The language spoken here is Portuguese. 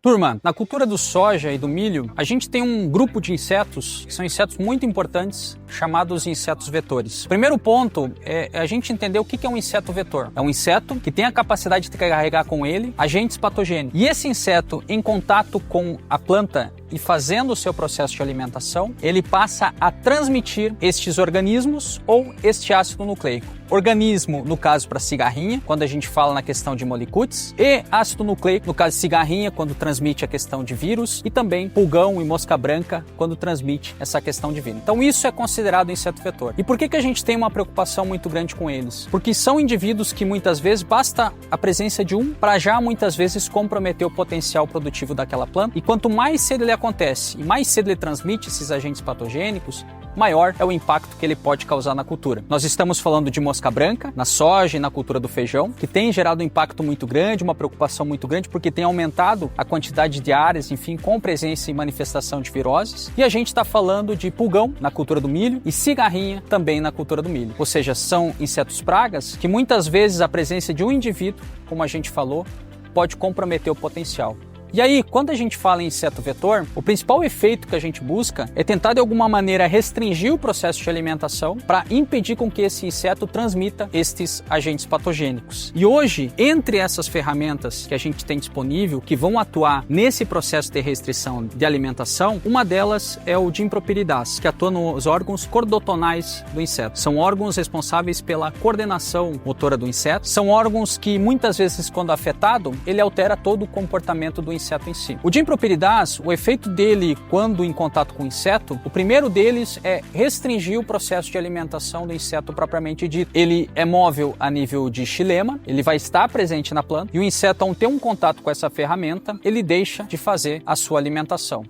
Turma, na cultura do soja e do milho, a gente tem um grupo de insetos, que são insetos muito importantes, chamados insetos vetores. O primeiro ponto é a gente entender o que é um inseto vetor. É um inseto que tem a capacidade de carregar com ele agentes patogênicos. E esse inseto, em contato com a planta e fazendo o seu processo de alimentação, ele passa a transmitir estes organismos ou este ácido nucleico. Organismo, no caso, para cigarrinha, quando a gente fala na questão de molicutes, e ácido nucleico, no caso de cigarrinha, quando transmite a questão de vírus, e também pulgão e mosca branca, quando transmite essa questão de vírus. Então isso é considerado inseto vetor. E por que a gente tem uma preocupação muito grande com eles? Porque são indivíduos que muitas vezes basta a presença de um para já muitas vezes comprometer o potencial produtivo daquela planta, e quanto mais cedo ele acontece e mais cedo ele transmite esses agentes patogênicos, maior é o impacto que ele pode causar na cultura. Nós estamos falando de mosca branca, na soja e na cultura do feijão, que tem gerado um impacto muito grande, uma preocupação muito grande, porque tem aumentado a quantidade de áreas, enfim, com presença e manifestação de viroses. E a gente está falando de pulgão na cultura do milho e cigarrinha também na cultura do milho. Ou seja, são insetos pragas que muitas vezes a presença de um indivíduo, como a gente falou, pode comprometer o potencial. E aí, quando a gente fala em inseto vetor, o principal efeito que a gente busca é tentar de alguma maneira restringir o processo de alimentação para impedir com que esse inseto transmita estes agentes patogênicos. E hoje, entre essas ferramentas que a gente tem disponível, que vão atuar nesse processo de restrição de alimentação, uma delas é o diimpropiridase, que atua nos órgãos cordotonais do inseto. São órgãos responsáveis pela coordenação motora do inseto. São órgãos que muitas vezes, quando afetado, ele altera todo o comportamento do inseto em si. O diimpropiridase, o efeito dele quando em contato com o inseto, o primeiro deles é restringir o processo de alimentação do inseto propriamente dito. Ele é móvel a nível de xilema, ele vai estar presente na planta e o inseto, ao ter um contato com essa ferramenta, ele deixa de fazer a sua alimentação.